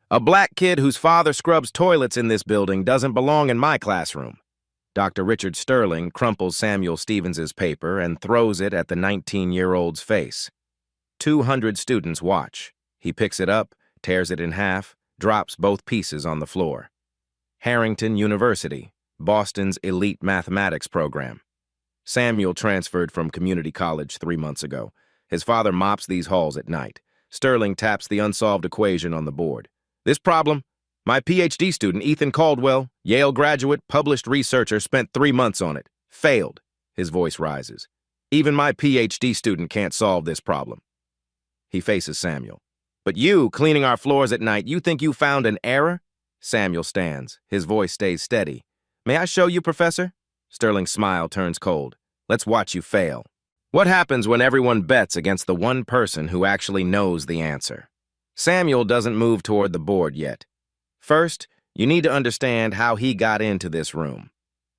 A black kid whose father scrubs toilets in this building doesn't belong in my classroom. Dr. Richard Sterling crumples Samuel Stevens's paper and throws it at the 19-year-old's face. 200 students watch. He picks it up, tears it in half, drops both pieces on the floor. Harrington University, Boston's elite mathematics program. Samuel transferred from community college 3 months ago. His father mops these halls at night. Sterling taps the unsolved equation on the board. This problem? My PhD student, Ethan Caldwell, Yale graduate, published researcher, spent 3 months on it. Failed. His voice rises. Even my PhD student can't solve this problem. He faces Samuel. But you, cleaning our floors at night, you think you found an error? Samuel stands. His voice stays steady. May I show you, Professor? Sterling's smile turns cold. Let's watch you fail. What happens when everyone bets against the one person who actually knows the answer? Samuel doesn't move toward the board yet. First, you need to understand how he got into this room.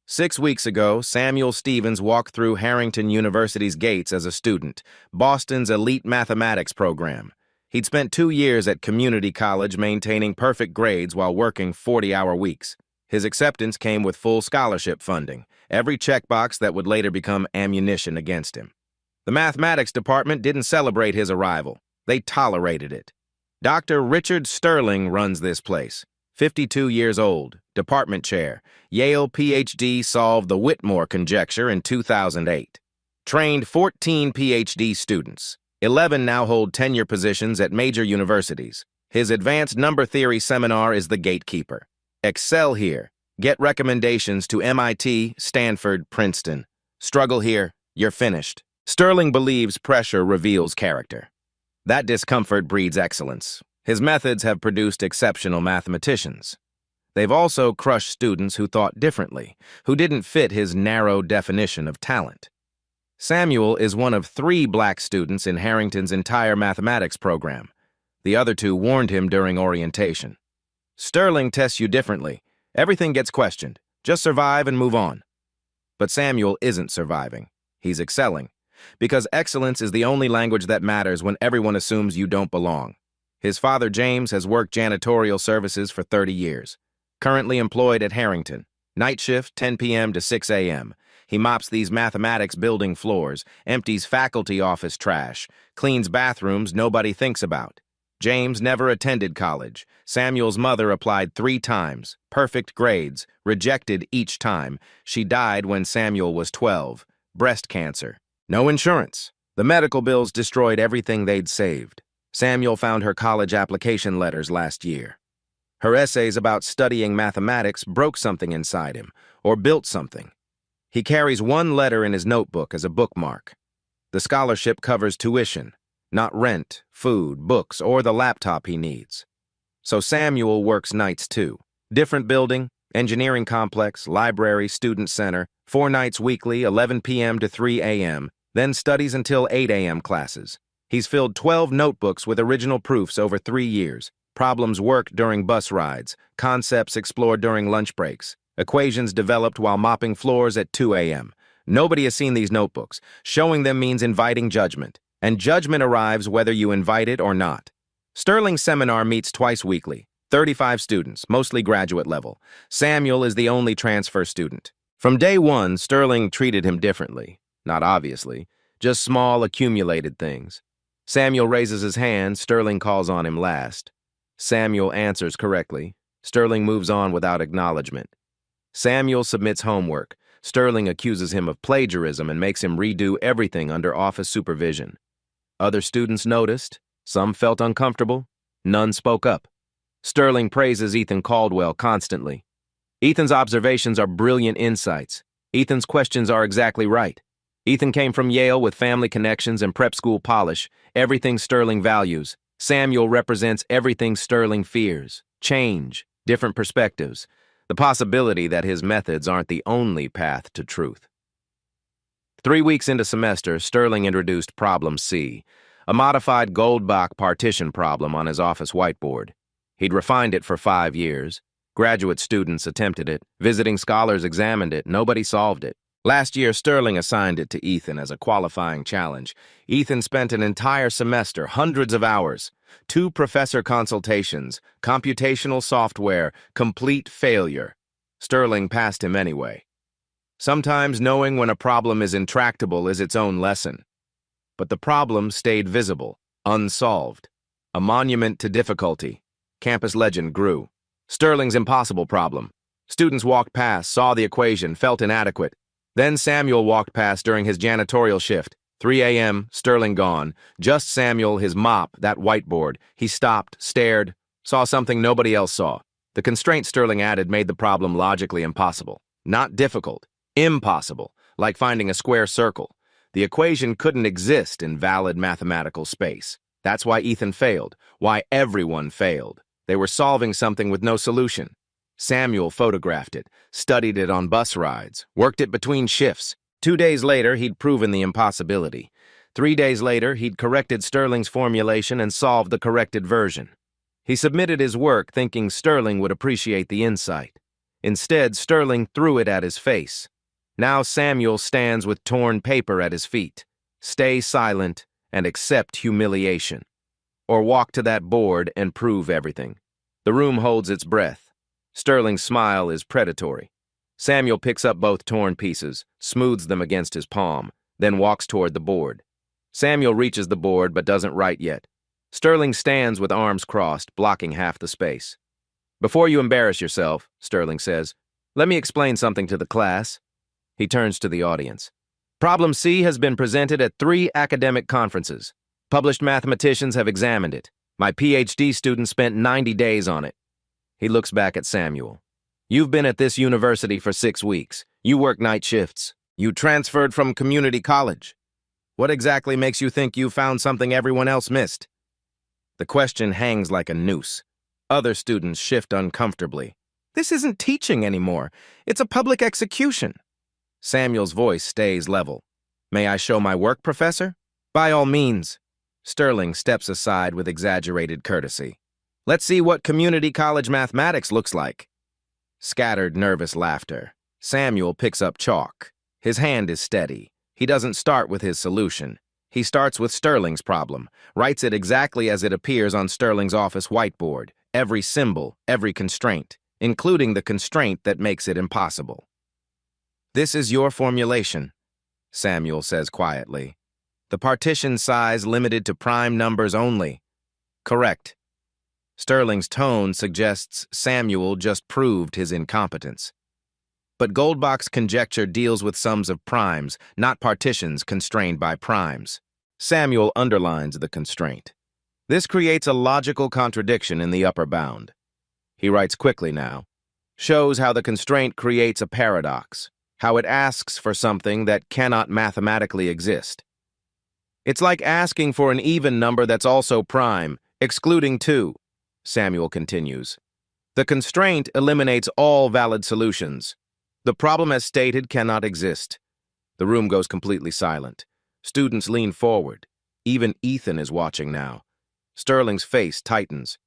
6 weeks ago, Samuel Stevens walked through Harrington University's gates as a student, Boston's elite mathematics program. He'd spent 2 years at community college maintaining perfect grades while working 40-hour weeks. His acceptance came with full scholarship funding, every checkbox that would later become ammunition against him. The mathematics department didn't celebrate his arrival. They tolerated it. Dr. Richard Sterling runs this place. 52 years old, department chair, Yale PhD, solved the Whitmore conjecture in 2008. Trained 14 PhD students. 11 now hold tenure positions at major universities. His advanced number theory seminar is the gatekeeper. Excel here. Get recommendations to MIT, Stanford, Princeton. Struggle here, you're finished. Sterling believes pressure reveals character. That discomfort breeds excellence. His methods have produced exceptional mathematicians. They've also crushed students who thought differently, who didn't fit his narrow definition of talent. Samuel is one of 3 black students in Harrington's entire mathematics program. The other 2 warned him during orientation. Sterling tests you differently. Everything gets questioned. Just survive and move on. But Samuel isn't surviving. He's excelling. Because excellence is the only language that matters when everyone assumes you don't belong. His father, James, has worked janitorial services for 30 years. Currently employed at Harrington. Night shift, 10 p.m. to 6 a.m. He mops these mathematics building floors, empties faculty office trash, cleans bathrooms nobody thinks about. James never attended college. Samuel's mother applied 3 times. Perfect grades. Rejected each time. She died when Samuel was 12. Breast cancer. No insurance. The medical bills destroyed everything they'd saved. Samuel found her college application letters last year. Her essays about studying mathematics broke something inside him, or built something. He carries 1 letter in his notebook as a bookmark. The scholarship covers tuition, not rent, food, books, or the laptop he needs. So Samuel works nights too. Different building, engineering complex, library, student center, 4 nights weekly, 11 p.m. to 3 a.m., then studies until 8 a.m. classes. He's filled 12 notebooks with original proofs over 3 years. Problems worked during bus rides, concepts explored during lunch breaks, equations developed while mopping floors at 2 a.m. Nobody has seen these notebooks. Showing them means inviting judgment, and judgment arrives whether you invite it or not. Sterling's seminar meets twice weekly. 35 students, mostly graduate level. Samuel is the only transfer student. From day 1, Sterling treated him differently. Not obviously, just small accumulated things. Samuel raises his hand, Sterling calls on him last. Samuel answers correctly. Sterling moves on without acknowledgement. Samuel submits homework. Sterling accuses him of plagiarism and makes him redo everything under office supervision. Other students noticed. Some felt uncomfortable. None spoke up. Sterling praises Ethan Caldwell constantly. Ethan's observations are brilliant insights. Ethan's questions are exactly right. Ethan came from Yale with family connections and prep school polish, everything Sterling values. Samuel represents everything Sterling fears. Change, different perspectives, the possibility that his methods aren't the only path to truth. 3 weeks into semester, Sterling introduced Problem C, a modified Goldbach partition problem on his office whiteboard. He'd refined it for 5 years. Graduate students attempted it. Visiting scholars examined it. Nobody solved it. Last year, Sterling assigned it to Ethan as a qualifying challenge. Ethan spent an entire semester, hundreds of hours, 2 professor consultations, computational software, complete failure. Sterling passed him anyway. Sometimes knowing when a problem is intractable is its own lesson. But the problem stayed visible, unsolved. A monument to difficulty. Campus legend grew. Sterling's impossible problem. Students walked past, saw the equation, felt inadequate. Then Samuel walked past during his janitorial shift. 3 a.m., Sterling gone. Just Samuel, his mop, that whiteboard. He stopped, stared, saw something nobody else saw. The constraint Sterling added made the problem logically impossible. Not difficult, impossible, like finding a square circle. The equation couldn't exist in valid mathematical space. That's why Ethan failed, why everyone failed. They were solving something with no solution. Samuel photographed it, studied it on bus rides, worked it between shifts. 2 days later, he'd proven the impossibility. 3 days later, he'd corrected Sterling's formulation and solved the corrected version. He submitted his work thinking Sterling would appreciate the insight. Instead, Sterling threw it at his face. Now Samuel stands with torn paper at his feet. Stay silent and accept humiliation. Or walk to that board and prove everything. The room holds its breath. Sterling's smile is predatory. Samuel picks up both torn pieces, smooths them against his palm, then walks toward the board. Samuel reaches the board but doesn't write yet. Sterling stands with arms crossed, blocking half the space. "Before you embarrass yourself," Sterling says, "let me explain something to the class." He turns to the audience. Problem C has been presented at 3 academic conferences. Published mathematicians have examined it. My PhD student spent 90 days on it. He looks back at Samuel. "You've been at this university for 6 weeks. You work night shifts. You transferred from community college. What exactly makes you think you found something everyone else missed?" The question hangs like a noose. Other students shift uncomfortably. "This isn't teaching anymore. It's a public execution." Samuel's voice stays level. "May I show my work, Professor?" "By all means." Sterling steps aside with exaggerated courtesy. "Let's see what community college mathematics looks like." Scattered, nervous laughter. Samuel picks up chalk. His hand is steady. He doesn't start with his solution. He starts with Sterling's problem, writes it exactly as it appears on Sterling's office whiteboard, every symbol, every constraint, including the constraint that makes it impossible. "This is your formulation," Samuel says quietly. "The partition size limited to prime numbers only." "Correct." Sterling's tone suggests Samuel just proved his incompetence. But Goldbach's conjecture deals with sums of primes, not partitions constrained by primes. Samuel underlines the constraint. This creates a logical contradiction in the upper bound. He writes quickly now. Shows how the constraint creates a paradox, how it asks for something that cannot mathematically exist. "It's like asking for an even number that's also prime, excluding 2. Samuel continues. "The constraint eliminates all valid solutions. The problem as stated cannot exist." The room goes completely silent. Students lean forward. Even Ethan is watching now. Sterling's face tightens.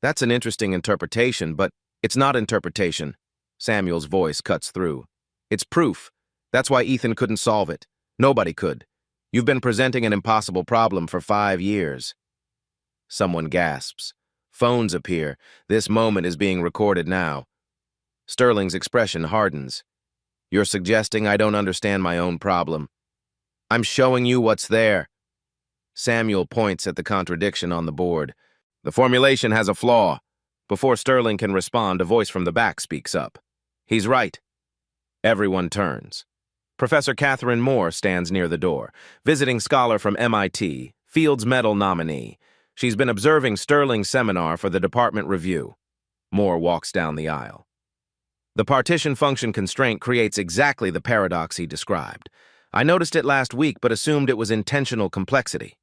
"That's an interesting interpretation, but it's not interpretation." Samuel's voice cuts through. "It's proof. That's why Ethan couldn't solve it. Nobody could. You've been presenting an impossible problem for 5 years. Someone gasps. Phones appear. This moment is being recorded now. Sterling's expression hardens. "You're suggesting I don't understand my own problem. I'm showing you what's there." Samuel points at the contradiction on the board. "The formulation has a flaw." Before Sterling can respond, a voice from the back speaks up. "He's right." Everyone turns. Professor Catherine Moore stands near the door, visiting scholar from MIT, Fields Medal nominee. She's been observing Sterling's seminar for the department review. Moore walks down the aisle. "The partition function constraint creates exactly the paradox he described. I noticed it last week but assumed it was intentional complexity."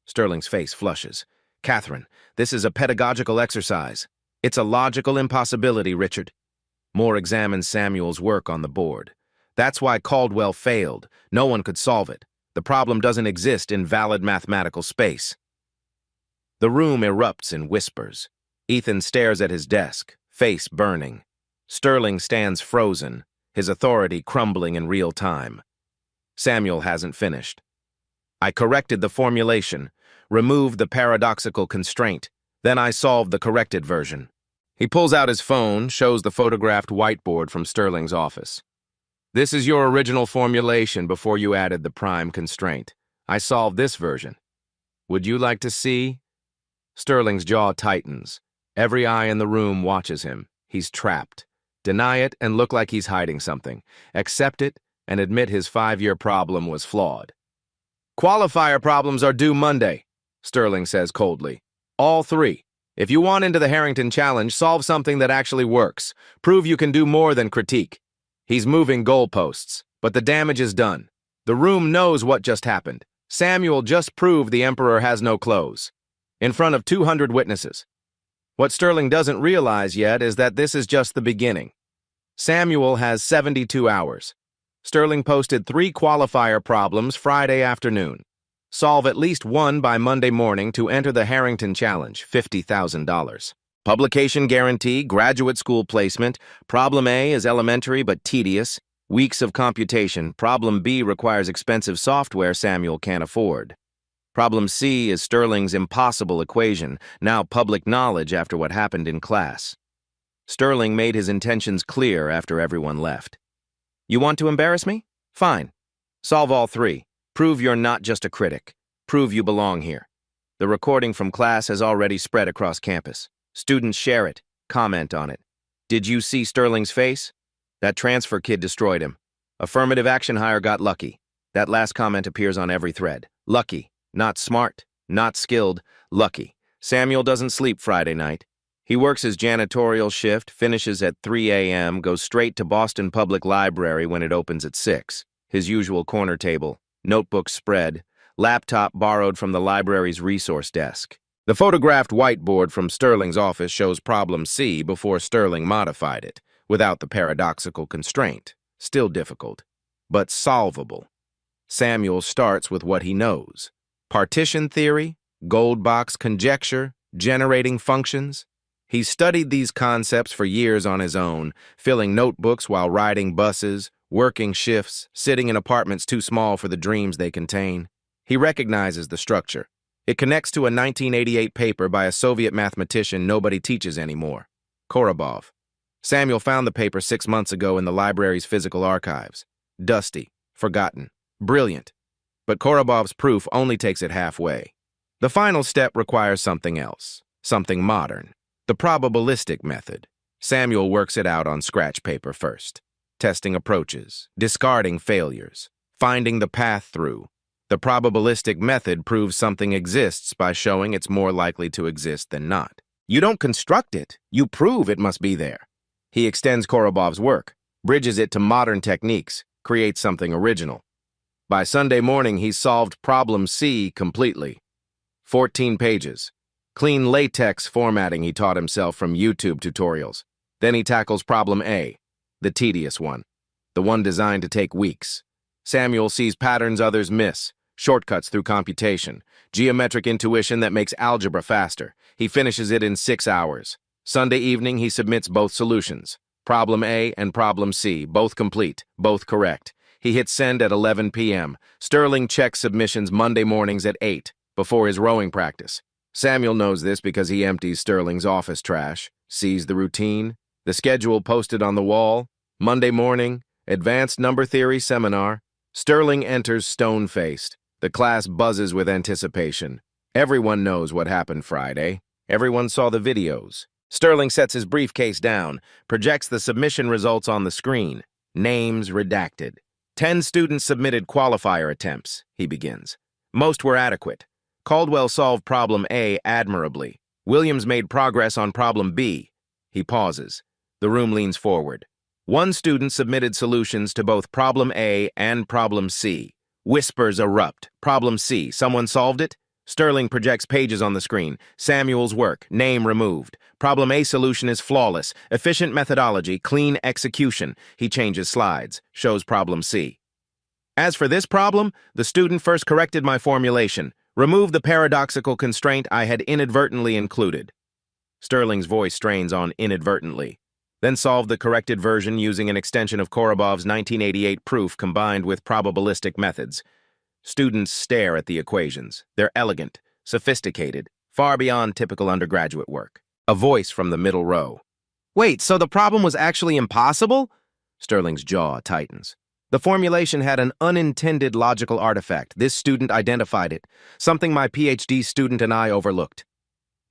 Sterling's face flushes. "Catherine, this is a pedagogical exercise. It's a logical impossibility, Richard." Moore examines Samuel's work on the board. "That's why Caldwell failed. No one could solve it. The problem doesn't exist in valid mathematical space." The room erupts in whispers. Ethan stares at his desk, face burning. Sterling stands frozen. his authority crumbling in real time. Samuel hasn't finished. I corrected the formulation, removed the paradoxical constraint, then I solved the corrected version. He pulls out his phone, shows the photographed whiteboard from Sterling's office. This is your original formulation before you added the prime constraint. I solved this version. Would you like to see? Sterling's jaw tightens. Every eye in the room watches him. He's trapped. Deny it and look like he's hiding something. Accept it and admit his 5-year problem was flawed. Qualifier problems are due Monday, Sterling says coldly. All 3. If you want into the Harrington Challenge, solve something that actually works. Prove you can do more than critique. He's moving goalposts, but the damage is done. The room knows what just happened. Samuel just proved the Emperor has no clothes. In front of 200 witnesses. What Sterling doesn't realize yet is that this is just the beginning. Samuel has 72 hours. Sterling posted 3 qualifier problems Friday afternoon. Solve at least one by Monday morning to enter the Harrington Challenge, $50,000. Publication guarantee, graduate school placement. Problem A is elementary but tedious. Weeks of computation. Problem B requires expensive software Samuel can't afford. Problem C is Sterling's impossible equation, now public knowledge after what happened in class. Sterling made his intentions clear after everyone left. You want to embarrass me? Fine. Solve all 3. Prove you're not just a critic. Prove you belong here. The recording from class has already spread across campus. Students share it, comment on it. Did you see Sterling's face? That transfer kid destroyed him. Affirmative action hire got lucky. That last comment appears on every thread. Lucky. Not smart. Not skilled. Lucky. Samuel doesn't sleep Friday night. He works his janitorial shift, finishes at 3 a.m., goes straight to Boston Public Library when it opens at 6. His usual corner table, notebooks spread, laptop borrowed from the library's resource desk. The photographed whiteboard from Sterling's office shows problem C before Sterling modified it, without the paradoxical constraint. Still difficult, but solvable. Samuel starts with what he knows. Partition theory, gold box conjecture, generating functions. He studied these concepts for years on his own, filling notebooks while riding buses, working shifts, sitting in apartments too small for the dreams they contain. He recognizes the structure. It connects to a 1988 paper by a Soviet mathematician nobody teaches anymore, Korobov. Samuel found the paper 6 months ago in the library's physical archives. Dusty, forgotten, brilliant. But Korobov's proof only takes it halfway. The final step requires something else, something modern. The probabilistic method. Samuel works it out on scratch paper first. Testing approaches, discarding failures, finding the path through. The probabilistic method proves something exists by showing it's more likely to exist than not. You don't construct it, you prove it must be there. He extends Korobov's work, bridges it to modern techniques, creates something original. By Sunday morning, he's solved problem C completely. 14 pages. Clean latex formatting he taught himself from YouTube tutorials. Then he tackles problem A, the tedious one, the one designed to take weeks. Samuel sees patterns others miss, shortcuts through computation, geometric intuition that makes algebra faster. He finishes it in 6 hours. Sunday evening, he submits both solutions, problem A and problem C, both complete, both correct. He hits send at 11 p.m. Sterling checks submissions Monday mornings at 8, before his rowing practice. Samuel knows this because he empties Sterling's office trash, sees the routine, the schedule posted on the wall. Monday morning, advanced number theory seminar. Sterling enters stone-faced. The class buzzes with anticipation. Everyone knows what happened Friday. Everyone saw the videos. Sterling sets his briefcase down, projects the submission results on the screen. Names redacted. 10 students submitted qualifier attempts, he begins. Most were adequate. Caldwell solved problem A admirably. Williams made progress on problem B. He pauses. The room leans forward. 1 student submitted solutions to both problem A and problem C. Whispers erupt. Problem C. Someone solved it? Sterling projects pages on the screen. Samuel's work. Name removed. Problem A solution is flawless. Efficient methodology. Clean execution. He changes slides. Shows problem C. As for this problem, the student first corrected my formulation. Removed the paradoxical constraint I had inadvertently included. Sterling's voice strains on inadvertently. then solve the corrected version using an extension of Korobov's 1988 proof combined with probabilistic methods. Students stare at the equations. They're elegant, sophisticated, far beyond typical undergraduate work. A voice from the middle row. Wait, so the problem was actually impossible? Sterling's jaw tightens. The formulation had an unintended logical artifact. This student identified it, something my PhD student and I overlooked.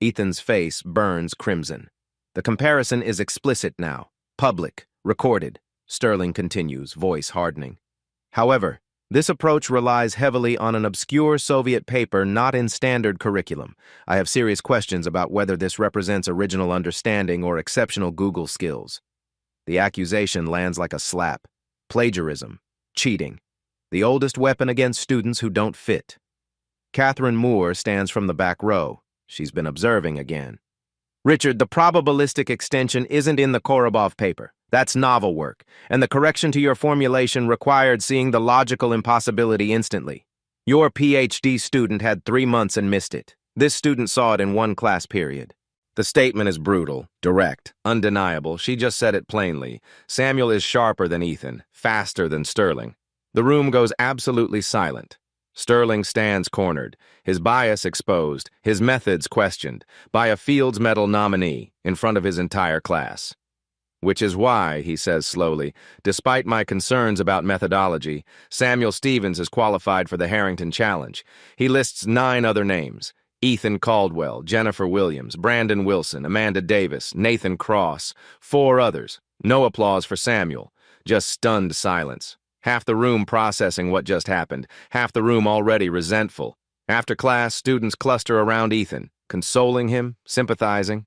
Ethan's face burns crimson. The comparison is explicit now, public, recorded. Sterling continues, voice hardening. However, this approach relies heavily on an obscure Soviet paper not in standard curriculum. I have serious questions about whether this represents original understanding or exceptional Google skills. The accusation lands like a slap. Plagiarism, cheating, the oldest weapon against students who don't fit. Catherine Moore stands from the back row. She's been observing again. Richard, the probabilistic extension isn't in the Korobov paper. That's novel work, and the correction to your formulation required seeing the logical impossibility instantly. Your PhD student had 3 months and missed it. This student saw it in 1 class period. The statement is brutal, direct, undeniable. She just said it plainly. Samuel is sharper than Ethan, faster than Sterling. The room goes absolutely silent. Sterling stands cornered, his bias exposed, his methods questioned, by a Fields Medal nominee in front of his entire class. Which is why, he says slowly, despite my concerns about methodology, Samuel Stevens is qualified for the Harrington Challenge. He lists 9 other names: Ethan Caldwell, Jennifer Williams, Brandon Wilson, Amanda Davis, Nathan Cross, 4 others. No applause for Samuel, just stunned silence. Half the room processing what just happened, half the room already resentful. After class, students cluster around Ethan, consoling him, sympathizing.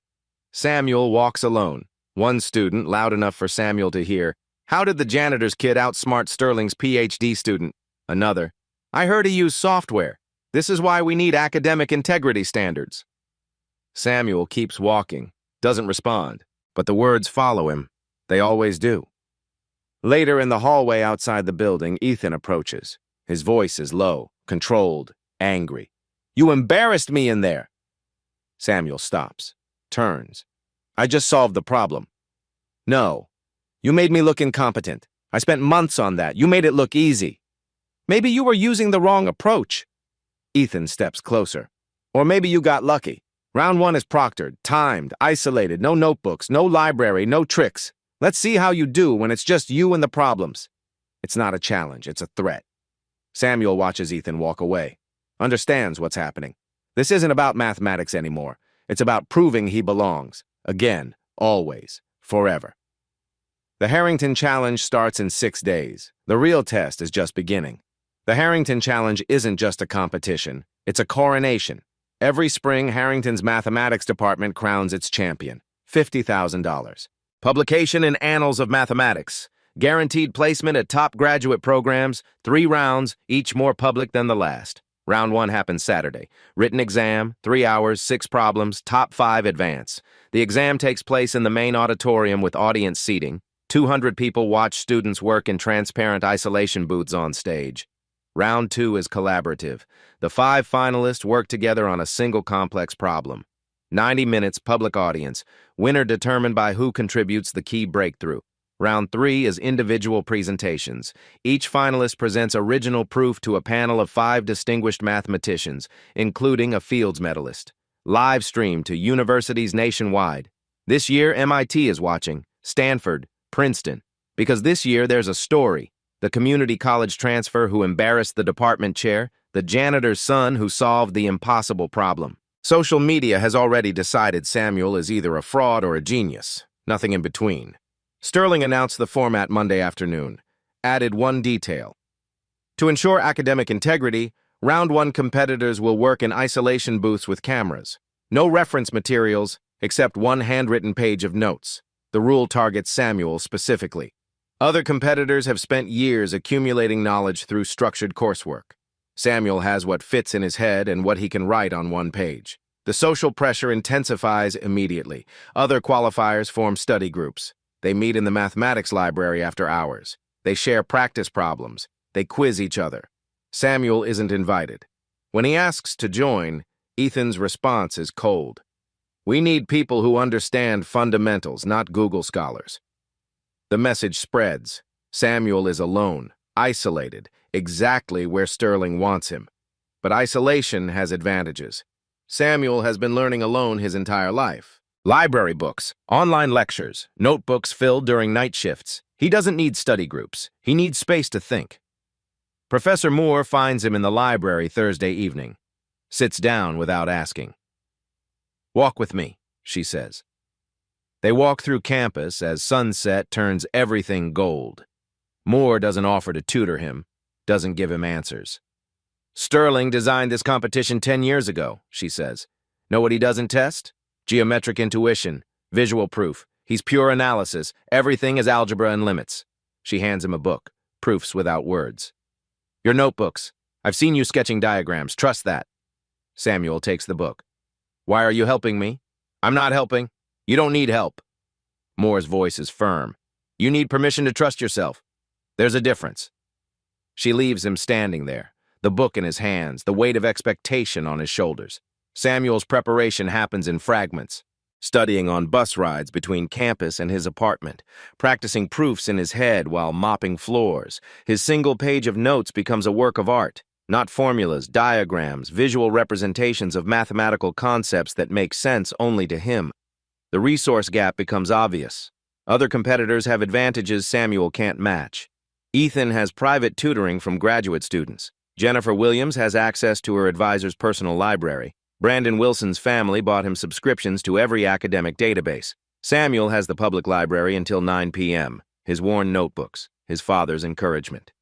Samuel walks alone. One student, loud enough for Samuel to hear, "How did the janitor's kid outsmart Sterling's PhD student?" Another, "I heard he used software. This is why we need academic integrity standards." Samuel keeps walking, doesn't respond, but the words follow him. They always do. Later in the hallway outside the building, Ethan approaches. His voice is low, controlled, angry. "You embarrassed me in there." Samuel stops, turns. "I just solved the problem." "No. You made me look incompetent. I spent months on that. You made it look easy." "Maybe you were using the wrong approach." Ethan steps closer. "Or maybe you got lucky. Round 1 is proctored, timed, isolated, no notebooks, no library, no tricks. Let's see how you do when it's just you and the problems." It's not a challenge, it's a threat. Samuel watches Ethan walk away, understands what's happening. This isn't about mathematics anymore. It's about proving he belongs. Again, always, forever. The Harrington Challenge starts in 6 days. The real test is just beginning. The Harrington Challenge isn't just a competition, it's a coronation. Every spring, Harrington's mathematics department crowns its champion, $50,000. Publication in Annals of Mathematics. Guaranteed placement at top graduate programs, 3 rounds, each more public than the last. Round 1 happens Saturday. Written exam, 3 hours, 6 problems, top 5 advance. The exam takes place in the main auditorium with audience seating. 200 people watch students work in transparent isolation booths on stage. Round 2 is collaborative. The 5 finalists work together on a single complex problem. 90 minutes, public audience. Winner determined by who contributes the key breakthrough. Round 3 is individual presentations. Each finalist presents original proof to a panel of 5 distinguished mathematicians, including a Fields medalist. Live streamed to universities nationwide. This year, MIT is watching, Stanford, Princeton. Because this year, there's a story. The community college transfer who embarrassed the department chair, the janitor's son who solved the impossible problem. Social media has already decided Samuel is either a fraud or a genius, nothing in between. Sterling announced the format Monday afternoon, added one detail. To ensure academic integrity, Round 1 competitors will work in isolation booths with cameras. No reference materials, except one handwritten page of notes. The rule targets Samuel specifically. Other competitors have spent years accumulating knowledge through structured coursework. Samuel has what fits in his head and what he can write on one page. The social pressure intensifies immediately. Other qualifiers form study groups. They meet in the mathematics library after hours. They share practice problems. They quiz each other. Samuel isn't invited. When he asks to join, Ethan's response is cold. We need people who understand fundamentals, not Google scholars. The message spreads. Samuel is alone, isolated, exactly where Sterling wants him. But isolation has advantages. Samuel has been learning alone his entire life. Library books, online lectures, notebooks filled during night shifts. He doesn't need study groups. He needs space to think. Professor Moore finds him in the library Thursday evening. Sits down without asking. "Walk with me," she says. They walk through campus as sunset turns everything gold. Moore doesn't offer to tutor him, doesn't give him answers. "Sterling designed this competition 10 years ago," she says. "Know what he doesn't test? Geometric intuition, visual proof. He's pure analysis. Everything is algebra and limits." She hands him a book, Proofs Without Words. "Your notebooks. I've seen you sketching diagrams. Trust that." Samuel takes the book. "Why are you helping me?" "I'm not helping. You don't need help." Moore's voice is firm. "You need permission to trust yourself. There's a difference." She leaves him standing there, the book in his hands, the weight of expectation on his shoulders. Samuel's preparation happens in fragments, studying on bus rides between campus and his apartment, practicing proofs in his head while mopping floors. His single page of notes becomes a work of art, not formulas, diagrams, visual representations of mathematical concepts that make sense only to him. The resource gap becomes obvious. Other competitors have advantages Samuel can't match. Ethan has private tutoring from graduate students. Jennifer Williams has access to her advisor's personal library. Brandon Wilson's family bought him subscriptions to every academic database. Samuel has the public library until 9 p.m., his worn notebooks, his father's encouragement.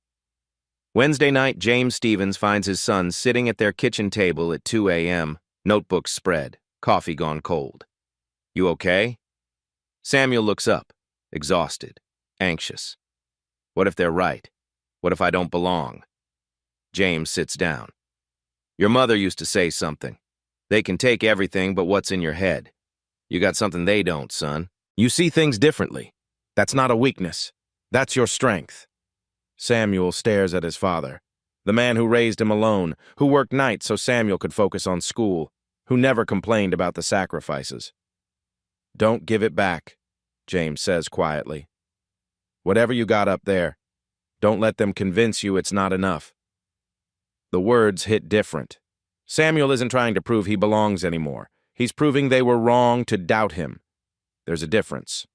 Wednesday night, James Stevens finds his son sitting at their kitchen table at 2 a.m., notebooks spread, coffee gone cold. "You okay?" Samuel looks up, exhausted, anxious. "What if they're right? What if I don't belong?" James sits down. "Your mother used to say something. They can take everything but what's in your head. You got something they don't, son. You see things differently. That's not a weakness. That's your strength." Samuel stares at his father, the man who raised him alone, who worked nights so Samuel could focus on school, who never complained about the sacrifices. "Don't give it back," James says quietly. "Whatever you got up there, don't let them convince you it's not enough." The words hit different. Samuel isn't trying to prove he belongs anymore. He's proving they were wrong to doubt him. There's a difference.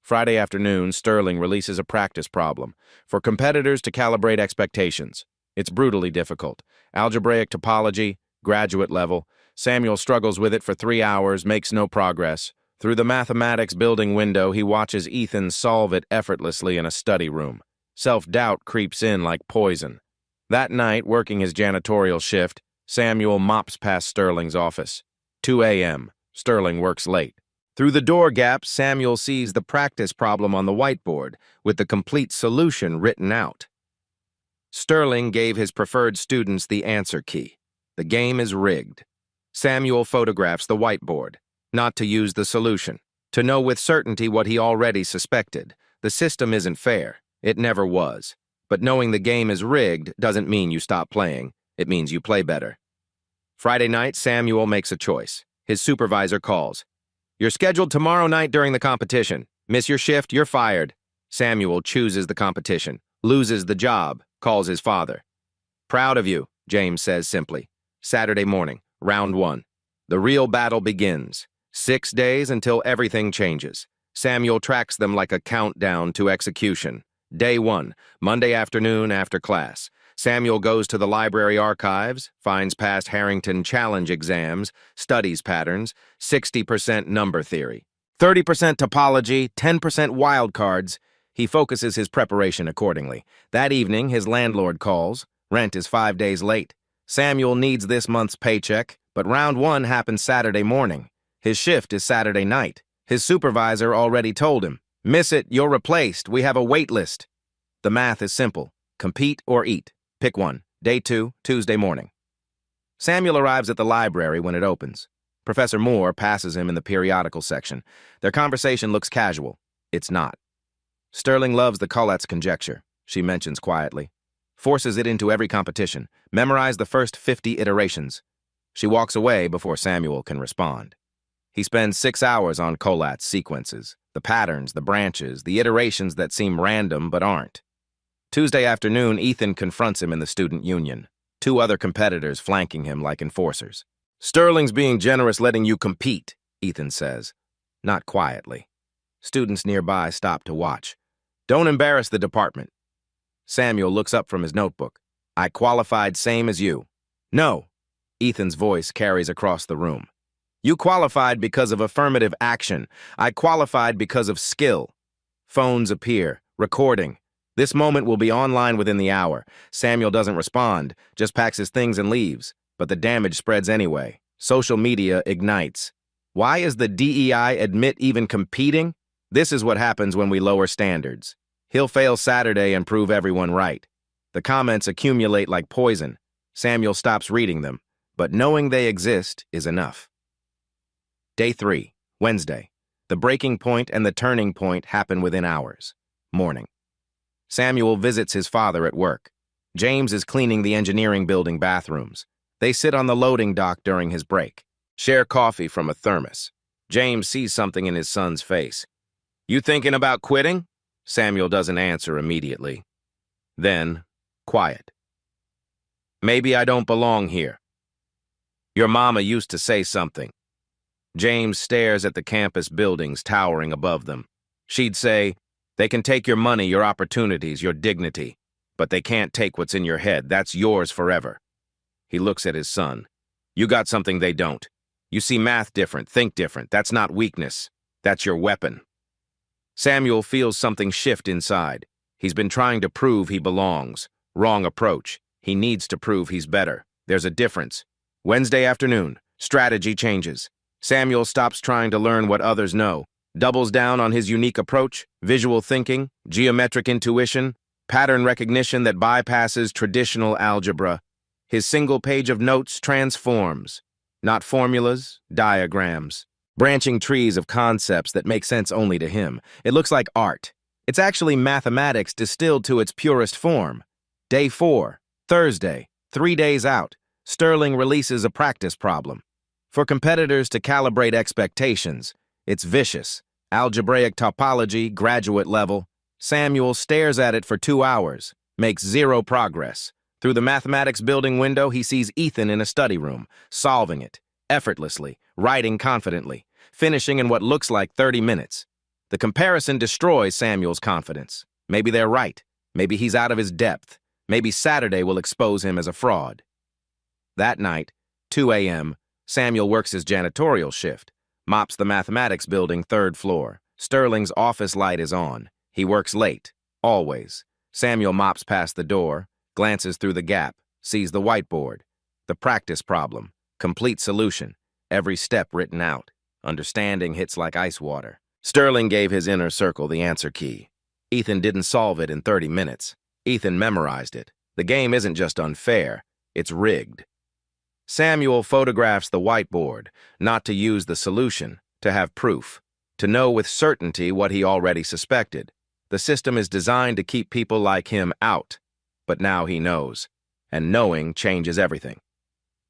Friday afternoon, Sterling releases a practice problem for competitors to calibrate expectations. It's brutally difficult. Algebraic topology, graduate level. Samuel struggles with it for 3 hours, makes no progress. Through the mathematics building window, he watches Ethan solve it effortlessly in a study room. Self-doubt creeps in like poison. That night, working his janitorial shift, Samuel mops past Sterling's office. 2 a.m. Sterling works late. Through the door gap, Samuel sees the practice problem on the whiteboard, with the complete solution written out. Sterling gave his preferred students the answer key. The game is rigged. Samuel photographs the whiteboard, not to use the solution, to know with certainty what he already suspected. The system isn't fair. It never was. But knowing the game is rigged doesn't mean you stop playing. It means you play better. Friday night, Samuel makes a choice. His supervisor calls. "You're scheduled tomorrow night during the competition. Miss your shift, you're fired." Samuel chooses the competition, loses the job, calls his father. "Proud of you," James says simply. Saturday morning, round 1. The real battle begins. 6 days until everything changes. Samuel tracks them like a countdown to execution. Day 1, Monday afternoon after class. Samuel goes to the library archives, finds past Harrington challenge exams, studies patterns, 60% number theory, 30% topology, 10% wildcards. He focuses his preparation accordingly. That evening, his landlord calls. Rent is 5 days late. Samuel needs this month's paycheck, but round 1 happens Saturday morning. His shift is Saturday night. His supervisor already told him, "Miss it, you're replaced. We have a wait list." The math is simple. Compete or eat. Pick one. Day 2, Tuesday morning. Samuel arrives at the library when it opens. Professor Moore passes him in the periodical section. Their conversation looks casual. It's not. "Sterling loves the Collette's conjecture," she mentions quietly. "Forces it into every competition. Memorize the first 50 iterations." She walks away before Samuel can respond. He spends 6 hours on Colat's sequences, the patterns, the branches, the iterations that seem random but aren't. Tuesday afternoon, Ethan confronts him in the student union, 2 other competitors flanking him like enforcers. "Sterling's being generous letting you compete," Ethan says, not quietly. Students nearby stop to watch. "Don't embarrass the department." Samuel looks up from his notebook. "I qualified same as you." "No," Ethan's voice carries across the room. "You qualified because of affirmative action. I qualified because of skill." Phones appear, recording. This moment will be online within the hour. Samuel doesn't respond, just packs his things and leaves. But the damage spreads anyway. Social media ignites. Why is the DEI admit even competing? This is what happens when we lower standards. He'll fail Saturday and prove everyone right. The comments accumulate like poison. Samuel stops reading them, but knowing they exist is enough. Day 3, Wednesday. The breaking point and the turning point happen within hours. Morning. Samuel visits his father at work. James is cleaning the engineering building bathrooms. They sit on the loading dock during his break. Share coffee from a thermos. James sees something in his son's face. "You thinking about quitting?" Samuel doesn't answer immediately. Then, quiet. "Maybe I don't belong here. Your mama used to say something." James stares at the campus buildings towering above them. She'd say, "They can take your money, your opportunities, your dignity, but they can't take what's in your head. That's yours forever." He looks at his son. "You got something they don't. You see math different, think different. That's not weakness. That's your weapon." Samuel feels something shift inside. He's been trying to prove he belongs. Wrong approach. He needs to prove he's better. There's a difference. Wednesday afternoon, strategy changes. Samuel stops trying to learn what others know, doubles down on his unique approach, visual thinking, geometric intuition, pattern recognition that bypasses traditional algebra. His single page of notes transforms. Not formulas, diagrams. Branching trees of concepts that make sense only to him. It looks like art. It's actually mathematics distilled to its purest form. Day 4, Thursday, 3 days out. Sterling releases a practice problem. For competitors to calibrate expectations, it's vicious. Algebraic topology, graduate level. Samuel stares at it for 2 hours, makes zero progress. Through the mathematics building window, he sees Ethan in a study room, solving it, effortlessly, writing confidently, finishing in what looks like 30 minutes. The comparison destroys Samuel's confidence. Maybe they're right. Maybe he's out of his depth. Maybe Saturday will expose him as a fraud. That night, 2 a.m., Samuel works his janitorial shift, mops the mathematics building 3rd floor. Sterling's office light is on. He works late, always. Samuel mops past the door, glances through the gap, sees the whiteboard. The practice problem, complete solution, every step written out. Understanding hits like ice water. Sterling gave his inner circle the answer key. Ethan didn't solve it in 30 minutes. Ethan memorized it. The game isn't just unfair, it's rigged. Samuel photographs the whiteboard, not to use the solution, to have proof, to know with certainty what he already suspected. The system is designed to keep people like him out. But now he knows, and knowing changes everything.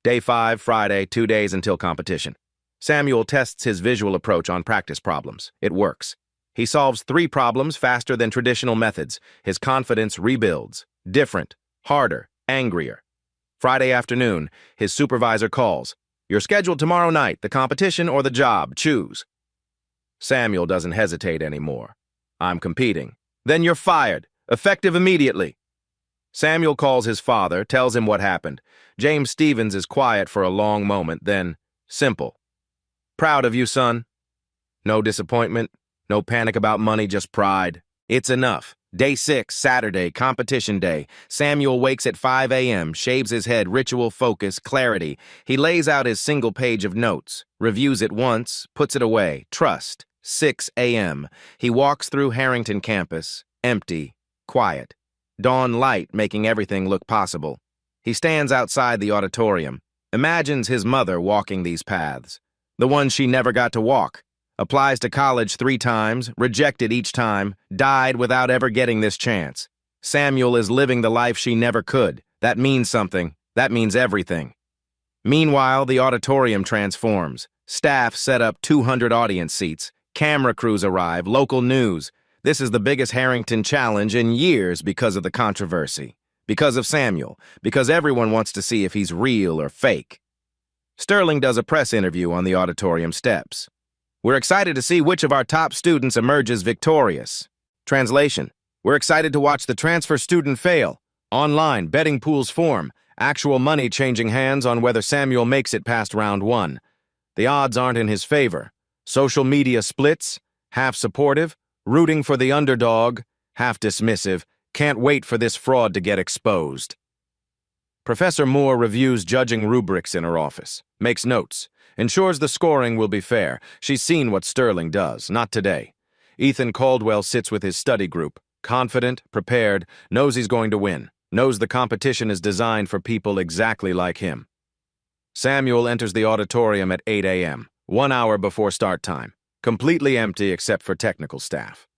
Day 5, Friday, 2 days until competition. Samuel tests his visual approach on practice problems. It works. He solves 3 problems faster than traditional methods. His confidence rebuilds. Different, harder, angrier. Friday afternoon, his supervisor calls. "You're scheduled tomorrow night, the competition or the job, choose." Samuel doesn't hesitate anymore. "I'm competing." "Then you're fired, effective immediately." Samuel calls his father, tells him what happened. James Stevens is quiet for a long moment, then, simple. "Proud of you, son." No disappointment, no panic about money, just pride. It's enough. Day 6, Saturday, competition day. Samuel wakes at 5 a.m., shaves his head, ritual, focus, clarity. He lays out his single page of notes, reviews it once, puts it away, trust. 6 a.m. He walks through Harrington campus, empty, quiet. Dawn light making everything look possible. He stands outside the auditorium, imagines his mother walking these paths, the ones she never got to walk. Applies to college 3 times, rejected each time, died without ever getting this chance. Samuel is living the life she never could. That means something. That means everything. Meanwhile, the auditorium transforms. Staff set up 200 audience seats. Camera crews arrive, local news. This is the biggest Harrington challenge in years because of the controversy. Because of Samuel. Because everyone wants to see if he's real or fake. Sterling does a press interview on the auditorium steps. We're excited to see which of our top students emerges victorious. Translation: we're excited to watch the transfer student fail. Online, betting pools form. Actual money changing hands on whether Samuel makes it past round one. The odds aren't in his favor. Social media splits, half supportive, rooting for the underdog, half dismissive, can't wait for this fraud to get exposed. Professor Moore reviews judging rubrics in her office, makes notes, ensures the scoring will be fair. She's seen what Sterling does, not today. Ethan Caldwell sits with his study group, confident, prepared, knows he's going to win, knows the competition is designed for people exactly like him. Samuel enters the auditorium at 8 a.m., 1 hour before start time, completely empty except for technical staff.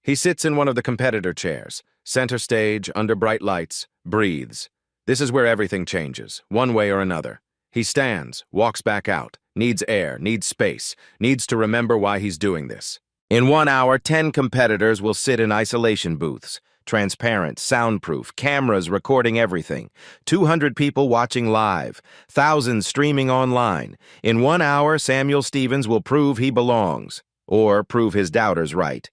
He sits in one of the competitor chairs, center stage, under bright lights, breathes. This is where everything changes, one way or another. He stands, walks back out, needs air, needs space, needs to remember why he's doing this. In 1 hour, 10 competitors will sit in isolation booths, transparent, soundproof, cameras recording everything, 200 people watching live, thousands streaming online. In 1 hour, Samuel Stevens will prove he belongs, or prove his doubters right.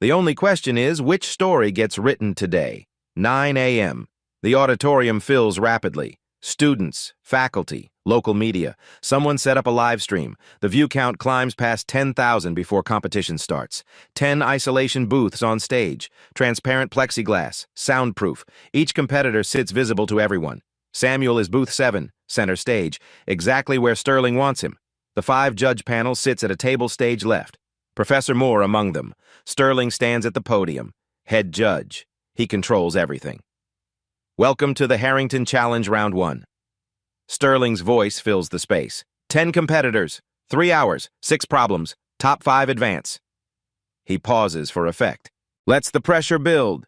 The only question is, which story gets written today? 9 a.m. The auditorium fills rapidly. Students, faculty, local media. Someone set up a live stream. The view count climbs past 10,000 before competition starts. 10 isolation booths on stage. Transparent plexiglass. Soundproof. Each competitor sits visible to everyone. Samuel is booth 7, center stage, exactly where Sterling wants him. The 5-judge panel sits at a table stage left. Professor Moore among them. Sterling stands at the podium. Head judge. He controls everything. Welcome to the Harrington Challenge Round 1. Sterling's voice fills the space. 10 competitors, 3 hours, 6 problems, top 5 advance. He pauses for effect. Lets the pressure build.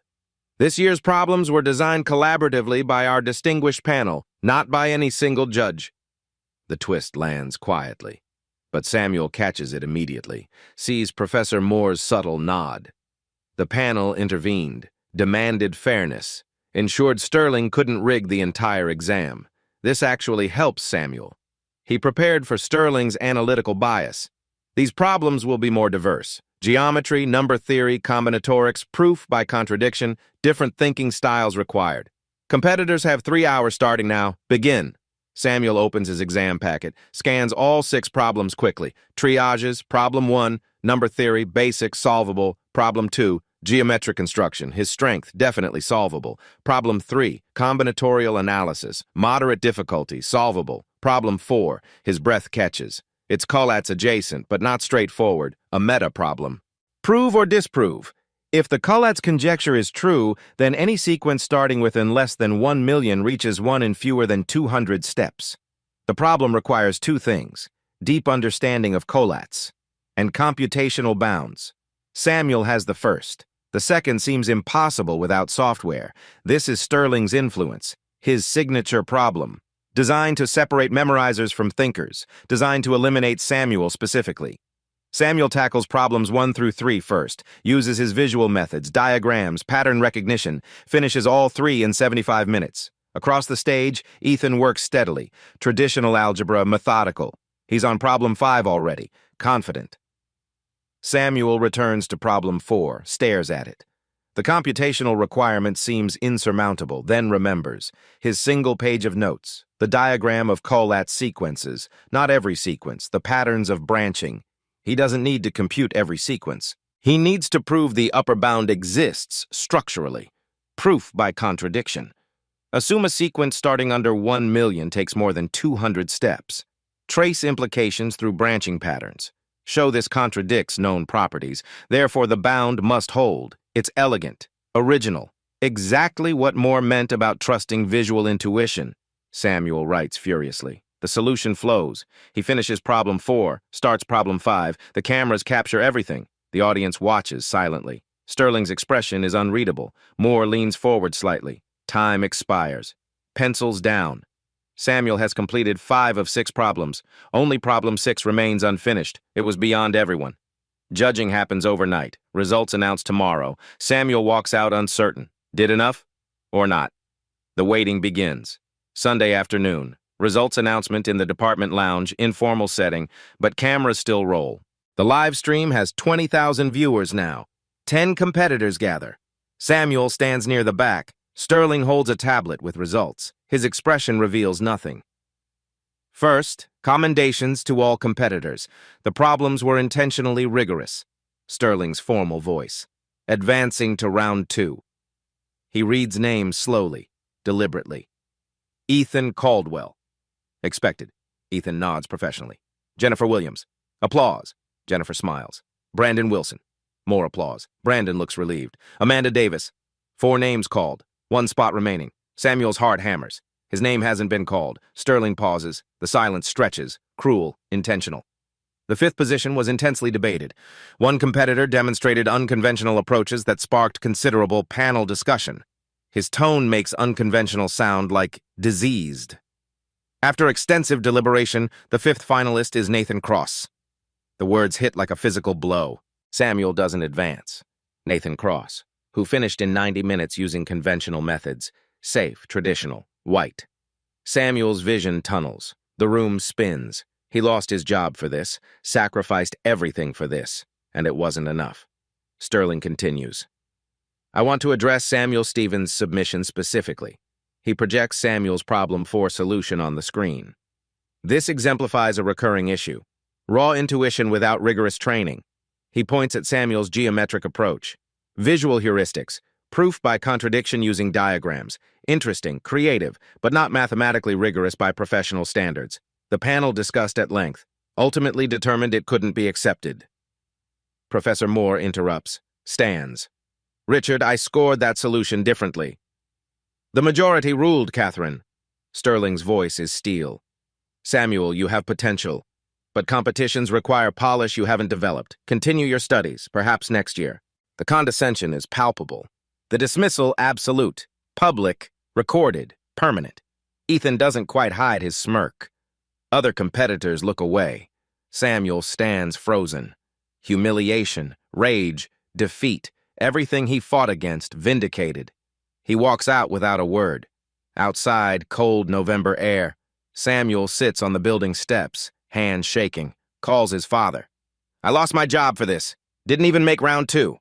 This year's problems were designed collaboratively by our distinguished panel, not by any single judge. The twist lands quietly, but Samuel catches it immediately, sees Professor Moore's subtle nod. The panel intervened, demanded fairness, ensured Sterling couldn't rig the entire exam. This actually helps Samuel. He prepared for Sterling's analytical bias. These problems will be more diverse. Geometry, number theory, combinatorics, proof by contradiction, different thinking styles required. Competitors have 3 hours starting now. Begin. Samuel opens his exam packet, scans all 6 problems quickly. Triages, problem 1, number theory, basic, solvable. Problem 2, geometric construction, his strength, definitely solvable. Problem 3, combinatorial analysis, moderate difficulty, solvable. Problem 4, his breath catches. It's Collat's adjacent, but not straightforward, a meta problem. Prove or disprove. If the Collat's conjecture is true, then any sequence starting within less than 1 million reaches 1 in fewer than 200 steps. The problem requires 2 things: deep understanding of Collat's and computational bounds. Samuel has the first. The second seems impossible without software. This is Sterling's influence, his signature problem. Designed to separate memorizers from thinkers, designed to eliminate Samuel specifically. Samuel tackles problems 1 through 3 first, uses his visual methods, diagrams, pattern recognition, finishes all 3 in 75 minutes. Across the stage, Ethan works steadily, traditional algebra, methodical. He's on problem 5 already, confident. Samuel returns to problem 4, stares at it. The computational requirement seems insurmountable, then remembers. His single page of notes, the diagram of Collat's sequences, not every sequence, the patterns of branching. He doesn't need to compute every sequence. He needs to prove the upper bound exists structurally. Proof by contradiction. Assume a sequence starting under 1 million takes more than 200 steps. Trace implications through branching patterns. Show this contradicts known properties, therefore the bound must hold. It's elegant, original, exactly what Moore meant about trusting visual intuition. Samuel writes furiously. The solution flows. He finishes problem 4, starts problem 5. The cameras capture everything. The audience watches silently. Sterling's expression is unreadable. Moore leans forward slightly. Time expires. Pencils down. Samuel has completed 5 of 6 problems. Only problem 6 remains unfinished. It was beyond everyone. Judging happens overnight. Results announced tomorrow. Samuel walks out uncertain. Did enough? Or not? The waiting begins. Sunday afternoon. Results announcement in the department lounge, informal setting, but cameras still roll. The live stream has 20,000 viewers now. 10 competitors gather. Samuel stands near the back. Sterling holds a tablet with results. His expression reveals nothing. First, commendations to all competitors. The problems were intentionally rigorous. Sterling's formal voice. Advancing to round 2. He reads names slowly, deliberately. Ethan Caldwell. Expected. Ethan nods professionally. Jennifer Williams. Applause. Jennifer smiles. Brandon Wilson. More applause. Brandon looks relieved. Amanda Davis. 4 names called. 1 spot remaining. Samuel's heart hammers. His name hasn't been called. Sterling pauses. The silence stretches. Cruel. Intentional. The 5th position was intensely debated. One competitor demonstrated unconventional approaches that sparked considerable panel discussion. His tone makes unconventional sound like diseased. After extensive deliberation, the 5th finalist is Nathan Cross. The words hit like a physical blow. Samuel doesn't advance. Nathan Cross, who finished in 90 minutes using conventional methods. Safe, traditional, white. Samuel's vision tunnels. The room spins. He lost his job for this, sacrificed everything for this, and it wasn't enough. Sterling continues. I want to address Samuel Stevens' submission specifically. He projects Samuel's problem 4 solution on the screen. This exemplifies a recurring issue. Raw intuition without rigorous training. He points at Samuel's geometric approach. Visual heuristics. Proof by contradiction using diagrams. Interesting, creative, but not mathematically rigorous by professional standards. The panel discussed at length. Ultimately determined it couldn't be accepted. Professor Moore interrupts. Stands. Richard, I scored that solution differently. The majority ruled, Catherine. Sterling's voice is steel. Samuel, you have potential. But competitions require polish you haven't developed. Continue your studies, perhaps next year. The condescension is palpable. The dismissal absolute. Public, recorded, permanent. Ethan doesn't quite hide his smirk. Other competitors look away. Samuel stands frozen. Humiliation, rage, defeat, everything he fought against vindicated. He walks out without a word. Outside, cold November air. Samuel sits on the building steps, hands shaking, calls his father. I lost my job for this. Didn't even make round 2.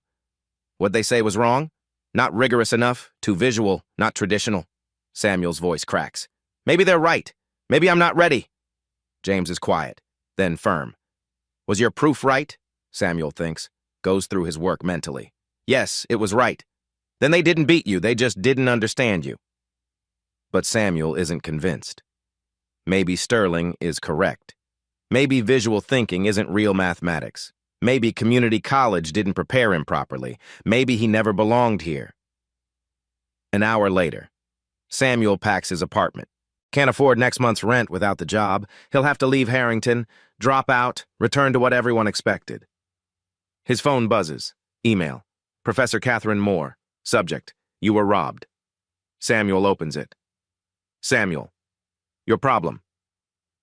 What'd they say was wrong? Not rigorous enough, too visual, not traditional. Samuel's voice cracks. Maybe they're right. Maybe I'm not ready. James is quiet, then firm. Was your proof right? Samuel thinks, goes through his work mentally. Yes, it was right. Then they didn't beat you, they just didn't understand you. But Samuel isn't convinced. Maybe Sterling is correct. Maybe visual thinking isn't real mathematics. Maybe community college didn't prepare him properly. Maybe he never belonged here. An hour later, Samuel packs his apartment. Can't afford next month's rent without the job. He'll have to leave Harrington, drop out, return to what everyone expected. His phone buzzes. Email. Professor Catherine Moore. Subject. You were robbed. Samuel opens it. Samuel. Your problem.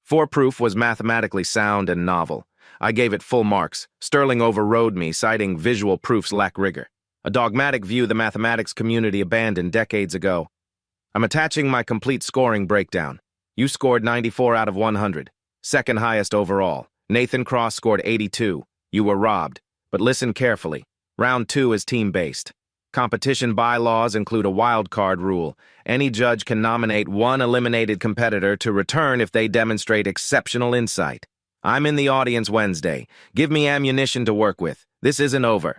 4 proof was mathematically sound and novel. I gave it full marks. Sterling overrode me, citing visual proofs lack rigor. A dogmatic view the mathematics community abandoned decades ago. I'm attaching my complete scoring breakdown. You scored 94 out of 100. Second highest overall. Nathan Cross scored 82. You were robbed. But listen carefully. Round 2 is team-based. Competition bylaws include a wild card rule. Any judge can nominate 1 eliminated competitor to return if they demonstrate exceptional insight. I'm in the audience Wednesday. Give me ammunition to work with. This isn't over.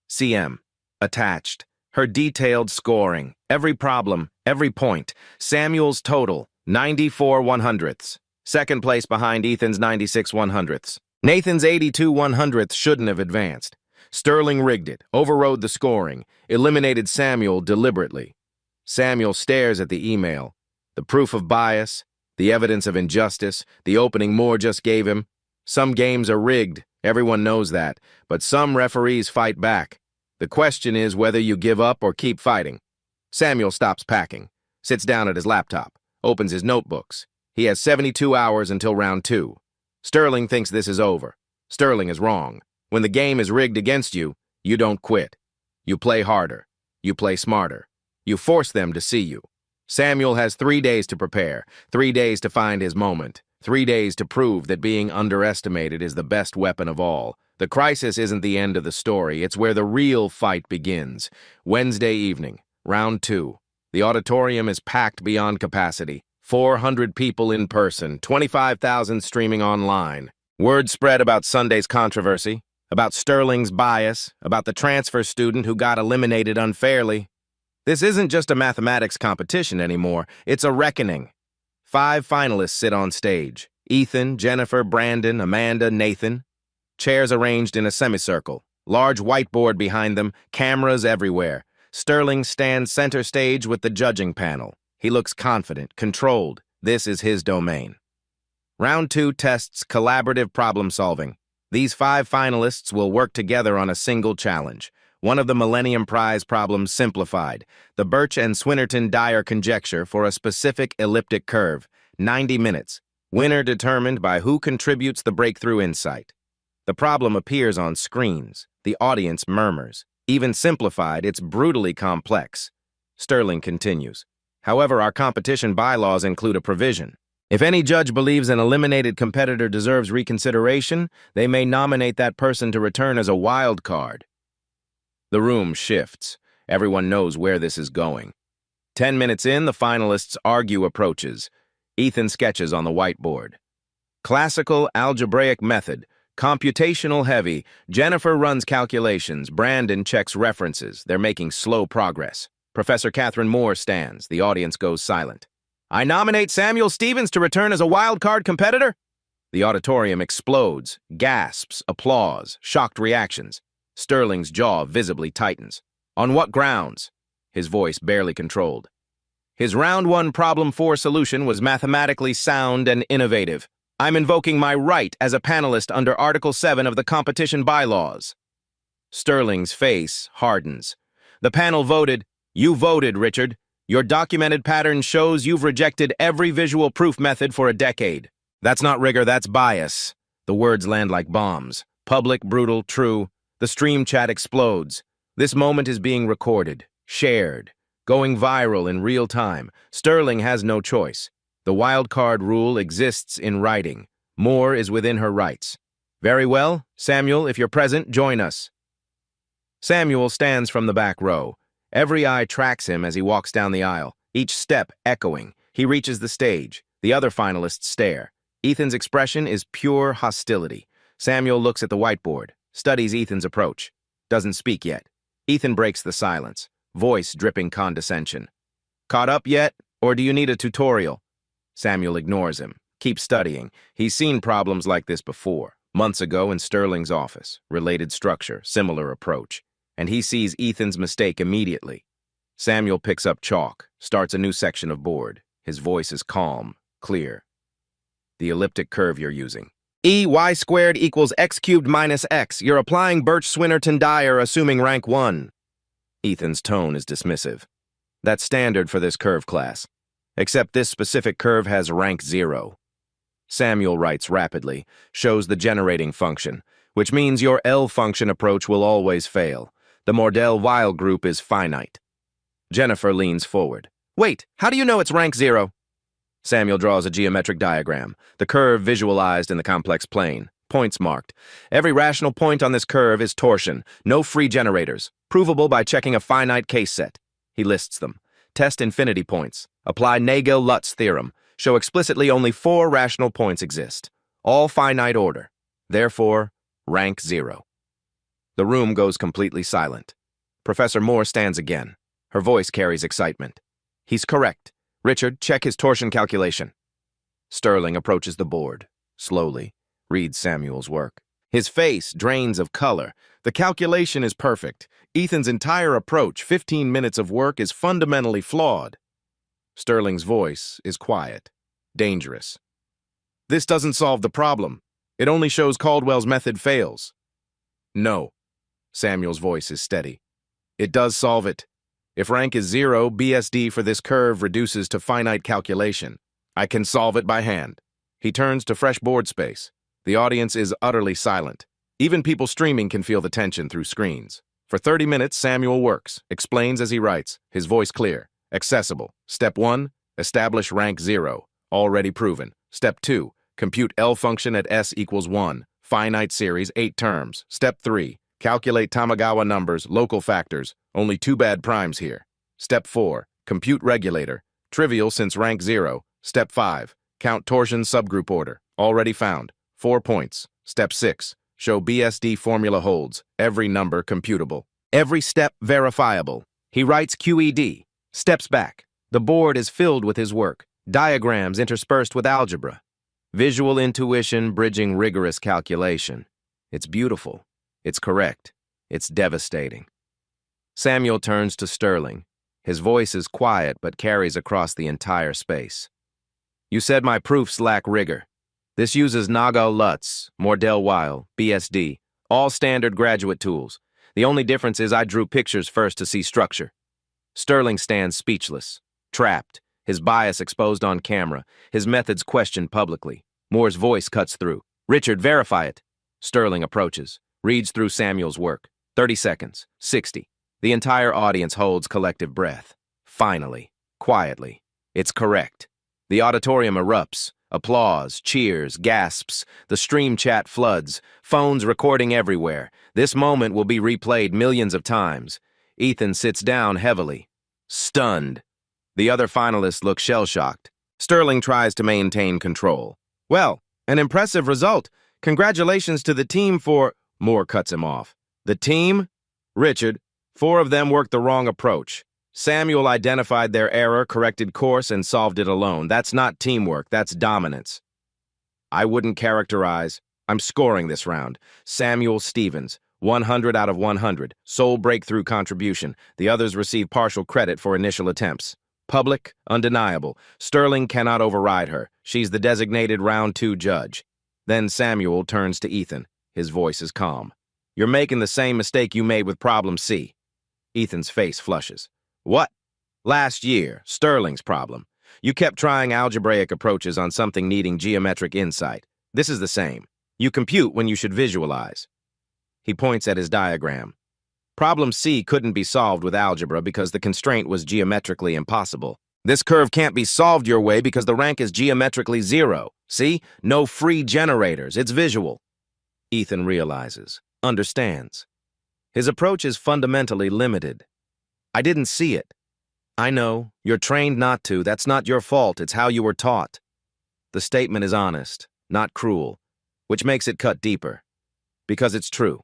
CM. Attached. Her detailed scoring. Every problem, every point. Samuel's total, 94 100ths. Second place behind Ethan's 96 100ths. Nathan's 82 100ths shouldn't have advanced. Sterling rigged it, overrode the scoring, eliminated Samuel deliberately. Samuel stares at the email. The proof of bias, the evidence of injustice, the opening Moore just gave him. Some games are rigged, everyone knows that, but some referees fight back. The question is whether you give up or keep fighting. Samuel stops packing, sits down at his laptop, opens his notebooks. He has 72 hours until round 2. Sterling thinks this is over. Sterling is wrong. When the game is rigged against you, you don't quit. You play harder. You play smarter. You force them to see you. Samuel has 3 days to prepare, 3 days to find his moment, 3 days to prove that being underestimated is the best weapon of all. The crisis isn't the end of the story, it's where the real fight begins. Wednesday evening, round 2. The auditorium is packed beyond capacity. 400 people in person, 25,000 streaming online. Word spread about Sunday's controversy, about Sterling's bias, about the transfer student who got eliminated unfairly. This isn't just a mathematics competition anymore, it's a reckoning. 5 finalists sit on stage. Ethan, Jennifer, Brandon, Amanda, Nathan. Chairs arranged in a semicircle. Large whiteboard behind them, cameras everywhere. Sterling stands center stage with the judging panel. He looks confident, controlled. This is his domain. Round 2 tests collaborative problem solving. These 5 finalists will work together on a single challenge. One of the Millennium Prize problems simplified, the Birch and Swinnerton-Dyer conjecture for a specific elliptic curve, 90 minutes. Winner determined by who contributes the breakthrough insight. The problem appears on screens. The audience murmurs. Even simplified, it's brutally complex. Sterling continues. However, our competition bylaws include a provision. If any judge believes an eliminated competitor deserves reconsideration, they may nominate that person to return as a wild card. The room shifts. Everyone knows where this is going. 10 minutes in, the finalists argue approaches. Ethan sketches on the whiteboard. Classical algebraic method. Computational heavy. Jennifer runs calculations. Brandon checks references. They're making slow progress. Professor Catherine Moore stands. The audience goes silent. I nominate Samuel Stevens to return as a wild card competitor. The auditorium explodes. Gasps, applause, shocked reactions. Sterling's jaw visibly tightens. On what grounds? His voice barely controlled. His round 1 problem 4 solution was mathematically sound and innovative. I'm invoking my right as a panelist under Article 7 of the competition bylaws. Sterling's face hardens. The panel voted. You voted, Richard. Your documented pattern shows you've rejected every visual proof method for a decade. That's not rigor, that's bias. The words land like bombs. Public, brutal, true. The stream chat explodes. This moment is being recorded, shared, going viral in real time. Sterling has no choice. The wild card rule exists in writing. Moore is within her rights. Very well, Samuel, if you're present, join us. Samuel stands from the back row. Every eye tracks him as he walks down the aisle, each step echoing. He reaches the stage. The other finalists stare. Ethan's expression is pure hostility. Samuel looks at the whiteboard, studies Ethan's approach. Doesn't speak yet. Ethan breaks the silence, voice dripping condescension. Caught up yet, or do you need a tutorial? Samuel ignores him. Keeps studying. He's seen problems like this before. Months ago in Sterling's office. Related structure, similar approach. And he sees Ethan's mistake immediately. Samuel picks up chalk, starts a new section of board. His voice is calm, clear. The elliptic curve you're using. Y squared equals x cubed minus x. You're applying Birch Swinnerton-Dyer assuming rank 1. Ethan's tone is dismissive. That's standard for this curve class. Except this specific curve has rank 0. Samuel writes rapidly, shows the generating function, which means your L function approach will always fail. The Mordell-Weil group is finite. Jennifer leans forward. Wait, how do you know it's rank 0? Samuel draws a geometric diagram, the curve visualized in the complex plane, points marked. Every rational point on this curve is torsion, no free generators, provable by checking a finite case set. He lists them. Test infinity points. Apply Nagel-Lutz theorem. Show explicitly only 4 rational points exist. All finite order. Therefore, rank 0. The room goes completely silent. Professor Moore stands again. Her voice carries excitement. He's correct. Richard, check his torsion calculation. Sterling approaches the board. Slowly, reads Samuel's work. His face drains of color. The calculation is perfect. Ethan's entire approach, 15 minutes of work, is fundamentally flawed. Sterling's voice is quiet, dangerous. This doesn't solve the problem. It only shows Caldwell's method fails. No. Samuel's voice is steady. It does solve it. If rank is 0, BSD for this curve reduces to finite calculation. I can solve it by hand. He turns to fresh board space. The audience is utterly silent. Even people streaming can feel the tension through screens. For 30 minutes, Samuel works, explains as he writes, his voice clear, accessible. Step 1, establish rank 0, already proven. Step 2, compute L function at S equals 1, finite series, 8 terms. Step 3, calculate Tamagawa numbers, local factors, only 2 bad primes here. Step 4, compute regulator, trivial since rank 0. Step 5, count torsion subgroup order, already found, 4 points. Step 6, show BSD formula holds, every number computable. Every step verifiable. He writes QED, steps back. The board is filled with his work, diagrams interspersed with algebra. Visual intuition bridging rigorous calculation. It's beautiful. It's correct. It's devastating. Samuel turns to Sterling. His voice is quiet but carries across the entire space. You said my proofs lack rigor. This uses Naga-Lutz, Mordell-Weil, BSD, all standard graduate tools. The only difference is I drew pictures first to see structure. Sterling stands speechless, trapped, his bias exposed on camera, his methods questioned publicly. Moore's voice cuts through. Richard, verify it. Sterling approaches, reads through Samuel's work. 30 seconds, 60. The entire audience holds collective breath. Finally, quietly, it's correct. The auditorium erupts. Applause, cheers, gasps. The stream chat floods. Phones recording everywhere. This moment will be replayed millions of times. Ethan sits down heavily, stunned. The other finalists look shell-shocked. Sterling tries to maintain control. Well, an impressive result. Congratulations to the team for... Moore cuts him off. The team? Richard, 4 of them worked the wrong approach. Samuel identified their error, corrected course, and solved it alone. That's not teamwork, that's dominance. I wouldn't characterize. I'm scoring this round. Samuel Stevens, 100 out of 100. Sole breakthrough contribution. The others receive partial credit for initial attempts. Public, undeniable. Sterling cannot override her. She's the designated round 2 judge. Then Samuel turns to Ethan. His voice is calm. You're making the same mistake you made with problem C. Ethan's face flushes. What? Last year, Sterling's problem. You kept trying algebraic approaches on something needing geometric insight. This is the same. You compute when you should visualize. He points at his diagram. Problem C couldn't be solved with algebra because the constraint was geometrically impossible. This curve can't be solved your way because the rank is geometrically 0. See? No free generators. It's visual. Ethan realizes, understands. His approach is fundamentally limited. I didn't see it. I know. You're trained not to. That's not your fault. It's how you were taught. The statement is honest, not cruel, which makes it cut deeper. Because it's true.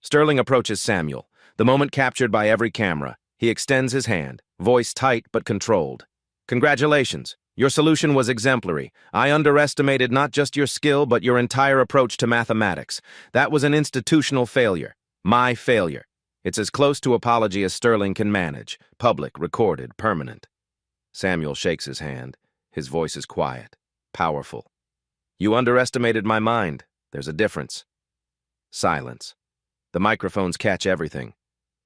Sterling approaches Samuel, the moment captured by every camera. He extends his hand, voice tight but controlled. Congratulations. Your solution was exemplary. I underestimated not just your skill, but your entire approach to mathematics. That was an institutional failure. My failure. It's as close to apology as Sterling can manage. Public, recorded, permanent. Samuel shakes his hand. His voice is quiet, powerful. You underestimated my mind. There's a difference. Silence. The microphones catch everything.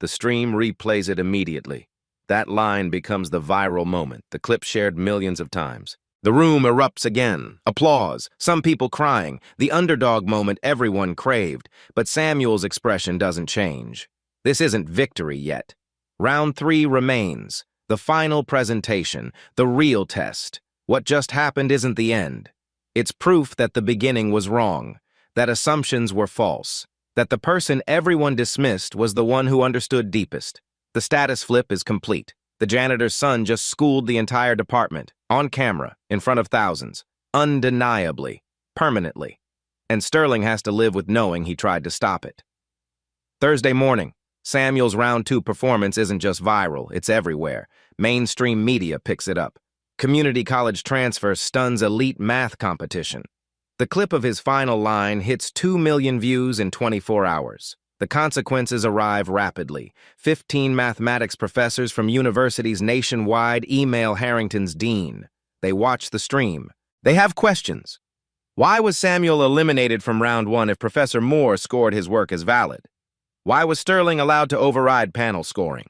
The stream replays it immediately. That line becomes the viral moment, the clip shared millions of times. The room erupts again. Applause. Some people crying. The underdog moment everyone craved. But Samuel's expression doesn't change. This isn't victory yet. Round 3 remains. The final presentation. The real test. What just happened isn't the end. It's proof that the beginning was wrong. That assumptions were false. That the person everyone dismissed was the one who understood deepest. The status flip is complete. The janitor's son just schooled the entire department, on camera, in front of thousands, undeniably, permanently. And Sterling has to live with knowing he tried to stop it. Thursday morning, Samuel's round 2 performance isn't just viral, it's everywhere. Mainstream media picks it up. Community college transfer stuns elite math competition. The clip of his final line hits 2 million views in 24 hours. The consequences arrive rapidly. 15 mathematics professors from universities nationwide email Harrington's dean. They watch the stream. They have questions. Why was Samuel eliminated from round 1 if Professor Moore scored his work as valid? Why was Sterling allowed to override panel scoring?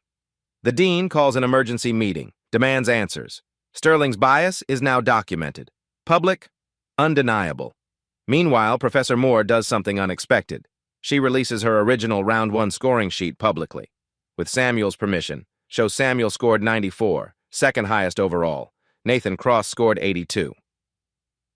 The dean calls an emergency meeting, demands answers. Sterling's bias is now documented. Public, undeniable. Meanwhile, Professor Moore does something unexpected. She releases her original round 1 scoring sheet publicly. With Samuel's permission, shows Samuel scored 94, second highest overall. Nathan Cross scored 82.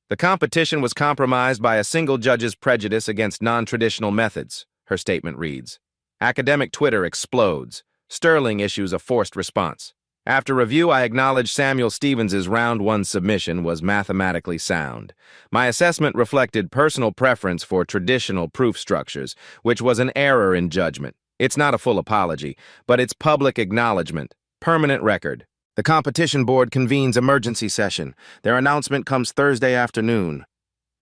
The competition was compromised by a single judge's prejudice against non-traditional methods, her statement reads. Academic Twitter explodes. Sterling issues a forced response. After review, I acknowledge Samuel Stevens's round 1 submission was mathematically sound. My assessment reflected personal preference for traditional proof structures, which was an error in judgment. It's not a full apology, but it's public acknowledgement. Permanent record. The competition board convenes emergency session. Their announcement comes Thursday afternoon.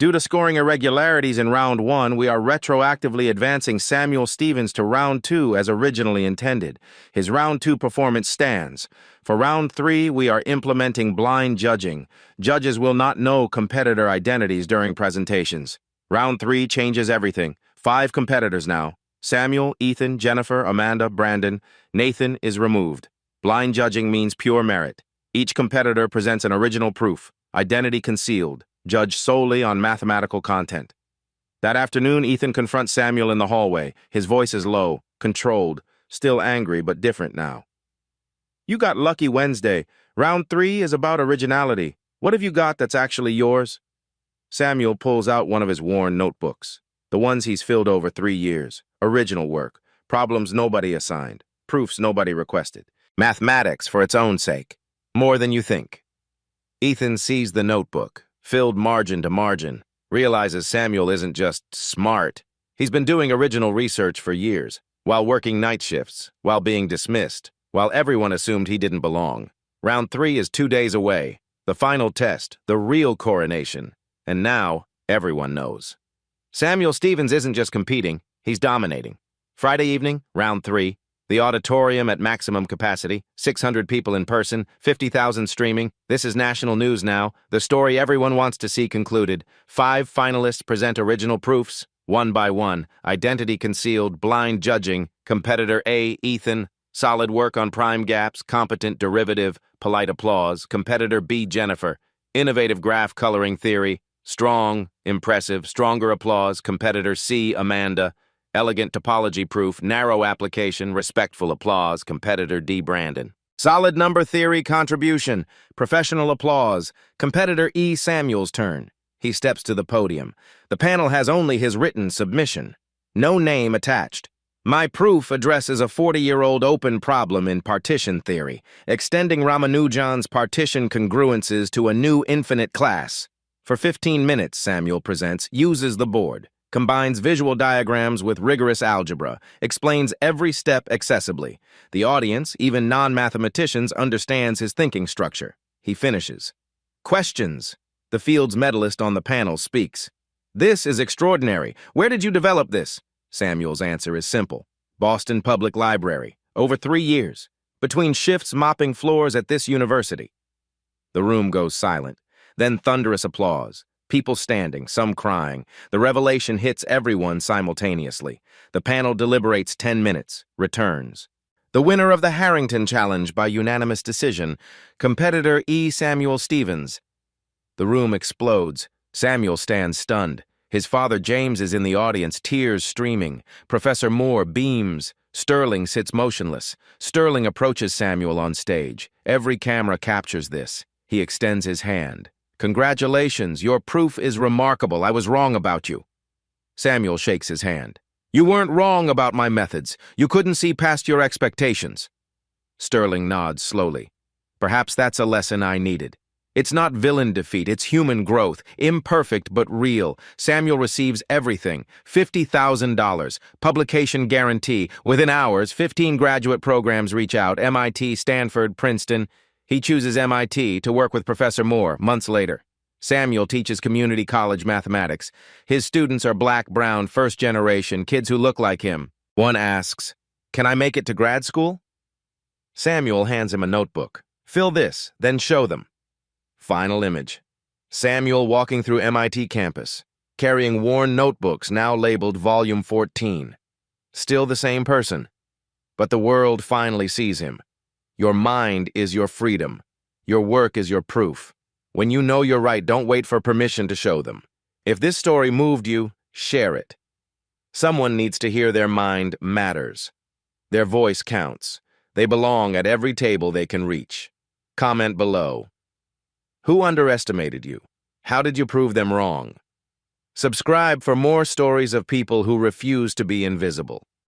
Due to scoring irregularities in round 1, we are retroactively advancing Samuel Stevens to round 2 as originally intended. His round 2 performance stands. For round 3, we are implementing blind judging. Judges will not know competitor identities during presentations. Round 3 changes everything. 5 competitors now. Samuel, Ethan, Jennifer, Amanda, Brandon. Nathan is removed. Blind judging means pure merit. Each competitor presents an original proof, identity concealed, judged solely on mathematical content. That afternoon, Ethan confronts Samuel in the hallway. His voice is low, controlled, still angry, but different now. You got lucky Wednesday. Round 3 is about originality. What have you got that's actually yours? Samuel pulls out one of his worn notebooks, the ones he's filled over 3 years. Original work, problems nobody assigned, proofs nobody requested. Mathematics for its own sake. More than you think. Ethan sees the notebook, filled margin to margin, realizes Samuel isn't just smart. He's been doing original research for years, while working night shifts, while being dismissed, while everyone assumed he didn't belong. Round 3 is 2 days away. The final test, the real coronation. And now, everyone knows. Samuel Stevens isn't just competing, he's dominating. Friday evening, round 3. The auditorium at maximum capacity, 600 people in person, 50,000 streaming. This is national news now. The story everyone wants to see concluded. 5 finalists present original proofs, one by one. Identity concealed, blind judging. Competitor A, Ethan. Solid work on prime gaps, competent derivative, polite applause. Competitor B, Jennifer. Innovative graph coloring theory. Strong, impressive, stronger applause. Competitor C, Amanda. Elegant topology proof, narrow application, respectful applause, competitor D. Brandon. Solid number theory contribution, professional applause, competitor E. Samuel's turn. He steps to the podium. The panel has only his written submission. No name attached. My proof addresses a 40-year-old open problem in partition theory, extending Ramanujan's partition congruences to a new infinite class. For 15 minutes, Samuel presents, uses the board. Combines visual diagrams with rigorous algebra, explains every step accessibly. The audience, even non-mathematicians, understands his thinking structure. He finishes. Questions. The field's medalist on the panel speaks. This is extraordinary. Where did you develop this? Samuel's answer is simple. Boston Public Library. Over 3 years. Between shifts mopping floors at this university. The room goes silent. Then thunderous applause. People standing, some crying. The revelation hits everyone simultaneously. The panel deliberates 10 minutes, returns. The winner of the Harrington Challenge by unanimous decision, competitor E. Samuel Stevens. The room explodes. Samuel stands stunned. His father James is in the audience, tears streaming. Professor Moore beams. Sterling sits motionless. Sterling approaches Samuel on stage. Every camera captures this. He extends his hand. Congratulations, your proof is remarkable. I was wrong about you. Samuel shakes his hand. You weren't wrong about my methods. You couldn't see past your expectations. Sterling nods slowly. Perhaps that's a lesson I needed. It's not villain defeat, it's human growth, imperfect but real. Samuel receives everything, $50,000, publication guarantee. Within hours, 15 graduate programs reach out, MIT, Stanford, Princeton. He chooses MIT to work with Professor Moore months later. Samuel teaches community college mathematics. His students are black, brown, first generation, kids who look like him. One asks, "Can I make it to grad school?" Samuel hands him a notebook. Fill this, then show them. Final image. Samuel walking through MIT campus, carrying worn notebooks now labeled Volume 14. Still the same person. But the world finally sees him. Your mind is your freedom. Your work is your proof. When you know you're right, don't wait for permission to show them. If this story moved you, share it. Someone needs to hear their mind matters. Their voice counts. They belong at every table they can reach. Comment below. Who underestimated you? How did you prove them wrong? Subscribe for more stories of people who refuse to be invisible.